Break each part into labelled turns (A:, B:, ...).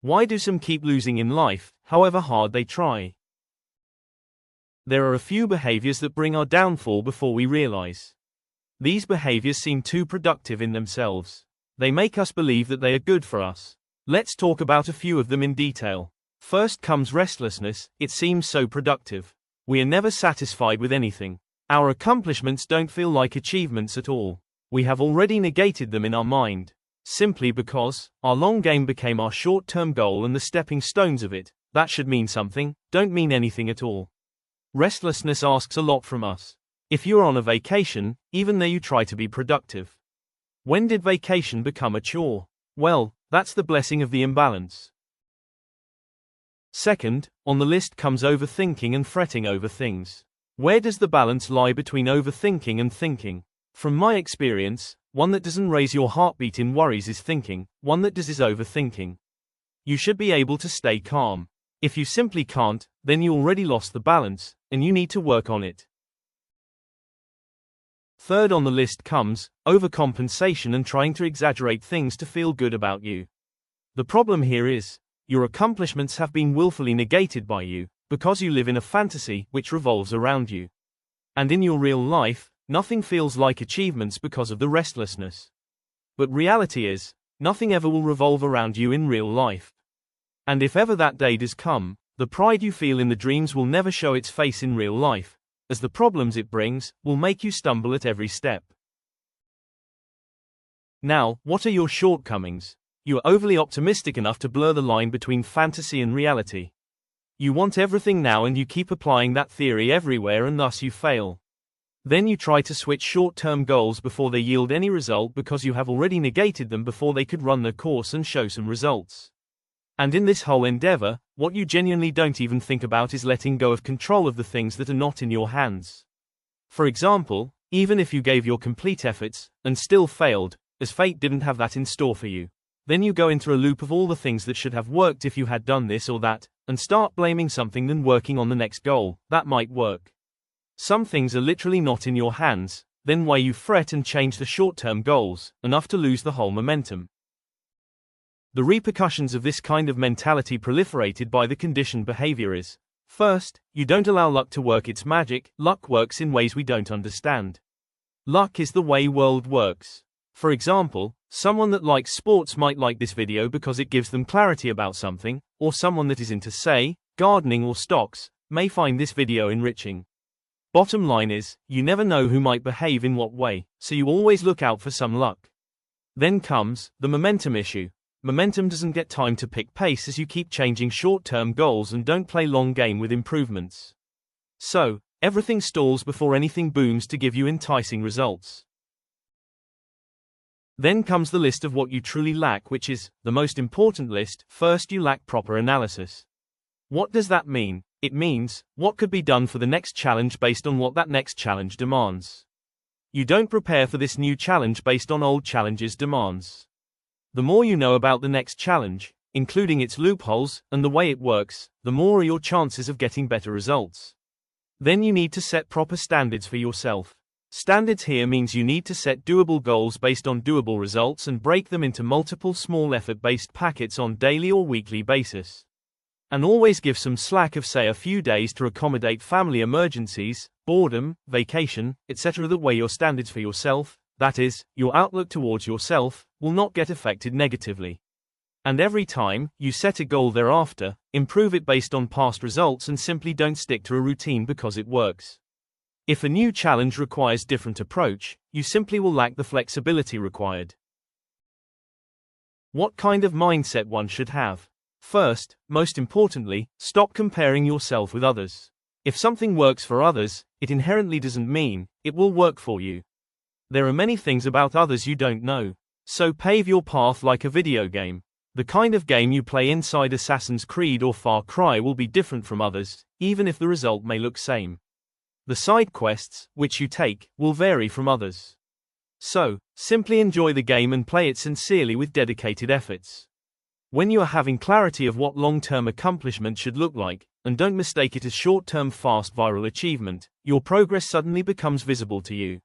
A: Why do some keep losing in life, however hard they try? There are a few behaviors that bring our downfall before we realize. These behaviors seem too productive in themselves. They make us believe that they are good for us. Let's talk about a few of them in detail. First comes restlessness. It seems so productive. We are never satisfied with anything. Our accomplishments don't feel like achievements at all. We have already negated them in our mind, simply because our long game became our short-term goal and the stepping stones of it, that should mean something, don't mean anything at all. Restlessness asks a lot from us. If you're on a vacation, even there you try to be productive. When did vacation become a chore? Well, that's the blessing of the imbalance. Second, on the list comes overthinking and fretting over things. Where does the balance lie between overthinking and thinking? From my experience, one that doesn't raise your heartbeat in worries is thinking, one that does is overthinking. You should be able to stay calm. If you simply can't, then you already lost the balance, and you need to work on it. Third on the list comes overcompensation and trying to exaggerate things to feel good about you. The problem here is, your accomplishments have been willfully negated by you, because you live in a fantasy which revolves around you. And in your real life, nothing feels like achievements because of the restlessness. But reality is, nothing ever will revolve around you in real life. And if ever that day does come, the pride you feel in the dreams will never show its face in real life, as the problems it brings will make you stumble at every step. Now, what are your shortcomings? You are overly optimistic enough to blur the line between fantasy and reality. You want everything now and you keep applying that theory everywhere and thus you fail. Then you try to switch short-term goals before they yield any result because you have already negated them before they could run their course and show some results. And in this whole endeavor, what you genuinely don't even think about is letting go of control of the things that are not in your hands. For example, even if you gave your complete efforts, and still failed, as fate didn't have that in store for you, then you go into a loop of all the things that should have worked if you had done this or that, and start blaming something then working on the next goal, that might work. Some things are literally not in your hands, then why you fret and change the short-term goals, enough to lose the whole momentum. The repercussions of this kind of mentality proliferated by the conditioned behavior is, first, you don't allow luck to work its magic. Luck works in ways we don't understand. Luck is the way world works. For example, someone that likes sports might like this video because it gives them clarity about something, or someone that is into, say, gardening or stocks, may find this video enriching. Bottom line is, you never know who might behave in what way, so you always look out for some luck. Then comes the momentum issue. Momentum doesn't get time to pick pace as you keep changing short-term goals and don't play long game with improvements. So, everything stalls before anything booms to give you enticing results. Then comes the list of what you truly lack, which is the most important list. First, you lack proper analysis. What does that mean? It means, what could be done for the next challenge based on what that next challenge demands. You don't prepare for this new challenge based on old challenges' demands. The more you know about the next challenge, including its loopholes, and the way it works, the more are your chances of getting better results. Then you need to set proper standards for yourself. Standards here means you need to set doable goals based on doable results and break them into multiple small effort-based packets on daily or weekly basis. And always give some slack of say a few days to accommodate family emergencies, boredom, vacation, etc. That way your standards for yourself, that is, your outlook towards yourself, will not get affected negatively. And every time you set a goal thereafter, improve it based on past results and simply don't stick to a routine because it works. If a new challenge requires different approach, you simply will lack the flexibility required. What kind of mindset one should have? First, most importantly, stop comparing yourself with others. If something works for others, it inherently doesn't mean it will work for you. There are many things about others you don't know. So pave your path like a video game. The kind of game you play inside Assassin's Creed or Far Cry will be different from others, even if the result may look same. The side quests, which you take, will vary from others. So, simply enjoy the game and play it sincerely with dedicated efforts. When you are having clarity of what long-term accomplishment should look like, and don't mistake it as short-term fast viral achievement, your progress suddenly becomes visible to you.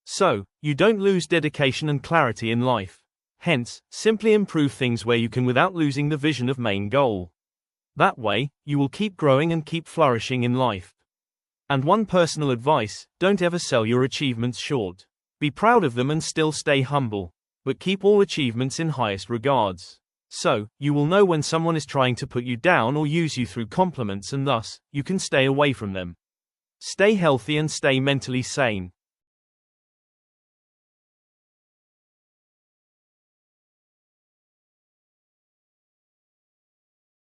A: So, you don't lose dedication and clarity in life. Hence, simply improve things where you can without losing the vision of main goal. That way, you will keep growing and keep flourishing in life. And one personal advice, don't ever sell your achievements short. Be proud of them and still stay humble, but keep all achievements in highest regards. So, you will know when someone is trying to put you down or use you through compliments, and thus, you can stay away from them. Stay healthy and stay mentally sane.